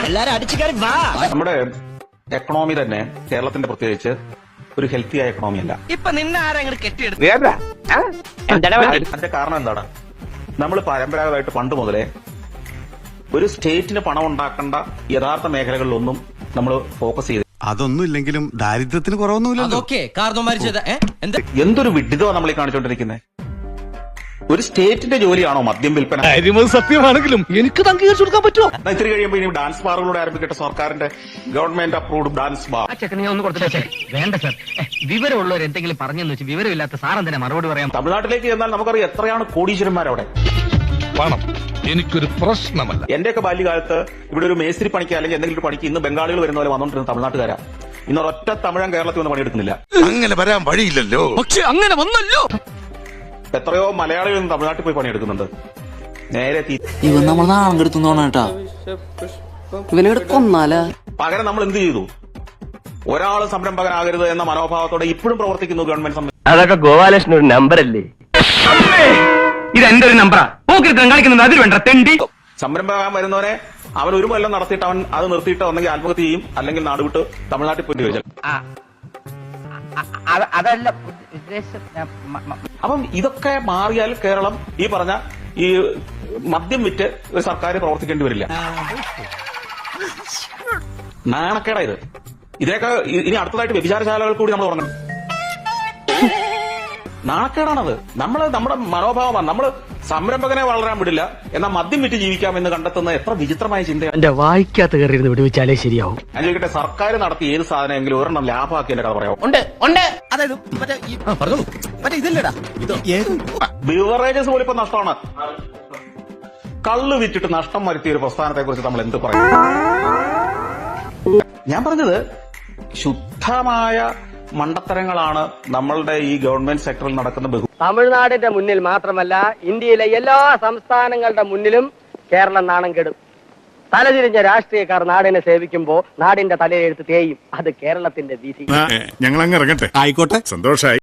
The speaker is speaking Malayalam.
എല്ലാരും അടിച്ചു കയറി വാ. നമ്മുടെ എക്കണോമി തന്നെ കേരളത്തിന്റെ പ്രത്യേകിച്ച് ഒരു ഹെൽത്തി ആയ എക്കണോമി അല്ല. ഇപ്പൊ നിന്നെ ആരെങ്കിലും കെട്ടിയെടുത്തു? അതിന്റെ കാരണം എന്താണ്? നമ്മൾ പരമ്പരാഗതമായിട്ട് പണ്ട് മുതലേ ഒരു സ്റ്റേറ്റിന് പണം ഉണ്ടാക്കേണ്ട യഥാർത്ഥ മേഖലകളിലൊന്നും നമ്മൾ ഫോക്കസ് ചെയ്ത്, അതൊന്നും ഇല്ലെങ്കിലും ദാരിദ്ര്യത്തിന് കുറവൊന്നുമില്ലല്ലോ. എന്തൊരു വിഡിതമാണ് നമ്മൾ ഈ കാണിച്ചുകൊണ്ടിരിക്കുന്നത്. ഒരു സ്റ്റേറ്റിന്റെ ജോലിയാണോ മദ്യം വിൽപ്പന? സത്യമാണെങ്കിലും എനിക്ക് അംഗീകരിച്ചു കൊടുക്കാൻ പറ്റുമോ? ഇത്തിരി കഴിയുമ്പോൾ ഇനി ഡാൻസ് ബാറുകളോട് ആരംഭിക്കട്ടെ, സർക്കാരിന്റെ ഗവൺമെന്റ് അപ്രൂവ്ഡ് ഡാൻസ് ബാർ. വേണ്ട സാർ, വിവരമുള്ളവർ എന്തെങ്കിലും പറഞ്ഞെന്ന് വെച്ച് വിവരമില്ലാത്ത സാറൻ തന്നെ മറുപടി പറയാം. തമിഴ്നാട്ടിലേക്ക് ചെന്നാൽ നമുക്കറിയാം എത്രയാണ് കോടീശ്വരന്മാരവിടെ. പണം എനിക്കൊരു പ്രശ്നമല്ല. എന്റെയൊക്കെ ബാല്യകാലത്ത് ഇവിടെ ഒരു മേസ്ത്രി പണിക്ക് അല്ലെങ്കിൽ എന്തെങ്കിലും ഒരു പണിക്ക് ഇന്ന് ബംഗാളികൾ വരുന്ന പോലെ വന്നോണ്ടിരുന്ന തമിഴ്നാട്ടുകാരാ. ഇന്ന് ഒറ്റ തമിഴൻ കേരളത്തിൽ നിന്ന് പണിയെടുക്കുന്നില്ല. അങ്ങനെ വരാൻ വഴിയില്ലല്ലോ. പക്ഷെ അങ്ങനെ വന്നല്ലോ. എത്രയോ മലയാളികൾ ഇന്ന് തമിഴ്നാട്ടിൽ പോയി പണിയെടുക്കുന്നുണ്ട്. നേരെ ഇവൻ നമ്മൾ നാളെടുത്തോണേട്ടാ, ഇവനെ കൊന്നാല. പകരം നമ്മൾ എന്ത് ചെയ്തു? ഒരാൾ സംരംഭകനാകരുത് എന്ന മനോഭാവത്തോടെ ഇപ്പോഴും പ്രവർത്തിക്കുന്നു ഗവൺമെന്റ്. അതൊക്കെ ഗോപാലകൃഷ്ണൻ ഒരു നമ്പർ അല്ലേ? ഇത് എന്റെ ഒരു നമ്പറാ. കാണിക്കുന്നത് അതിൽ വേണ്ട തെണ്ടി. സംരംഭകൻ വരുന്നവനെ അവൻ ഒരു കൊല്ലം നടത്തിയിട്ട് അവൻ അത് നിർത്തിയിട്ട് ഒന്നെങ്കിൽ ആത്മഹത്യ ചെയ്യും, അല്ലെങ്കിൽ നാട് വിട്ട് തമിഴ്നാട്ടിൽ പോയി വരും. അതല്ല. അപ്പം ഇതൊക്കെ മാറിയാൽ കേരളം ഈ പറഞ്ഞ ഈ മദ്യം വിറ്റ് ഒരു സർക്കാർ പ്രവർത്തിക്കേണ്ടി വരില്ല. നാണക്കേടാ ഇത്. ഇതിനൊക്കെ ഇനി അടുത്തതായിട്ട് വ്യഭിചാരശാലകൾ കൂടി നമ്മൾ തുടങ്ങണം. നാണക്കേടാണത്. നമ്മുടെ മനോഭാവമാണ്. നമ്മൾ സംരംഭകനെ വളരാൻ വിടില്ല, എന്നാൽ മദ്യം വിറ്റ് ജീവിക്കാമെന്ന് കണ്ടെത്തുന്ന എത്ര വിചിത്രമായ ചിന്തയാണ്. എന്റെ വായിക്കാത്ത കയറിയിരുന്ന് വിടുവിച്ചാലേ ശരിയാവും. ഞാൻ ചോദിക്കട്ടെ, സർക്കാർ നടത്തി ഏത് സാധനമെങ്കിലും ഒരെണ്ണം ലാഭമാക്കി എന്റെ കഥ പറയാമോ? ബിവറേജസ് പോലും ഇപ്പൊ നഷ്ടമാണ്. കള്ള് വിറ്റിട്ട് നഷ്ടം വരുത്തിയ ഒരു പ്രസ്ഥാനത്തെ കുറിച്ച് നമ്മൾ എന്ത് പറയും? ഞാൻ പറഞ്ഞത് ശുദ്ധമായ മണ്ടത്തരങ്ങളാണ് നമ്മളുടെ ഈ ഗവൺമെന്റ് സെക്ടറിൽ നടക്കുന്ന. തമിഴ്നാടിന്റെ മുന്നിൽ മാത്രമല്ല, ഇന്ത്യയിലെ എല്ലാ സംസ്ഥാനങ്ങളുടെ മുന്നിലും കേരളം നാണം കെടും. തലതിരിഞ്ഞ രാഷ്ട്രീയക്കാർ നാടിനെ സേവിക്കുമ്പോ നാടിന്റെ തലയെഴുത്ത് തേയും. അത് കേരളത്തിന്റെ വിധി. ഞങ്ങൾ അങ്ങ് ഇറങ്ങട്ടെ. ആയിക്കോട്ടെ, സന്തോഷായി.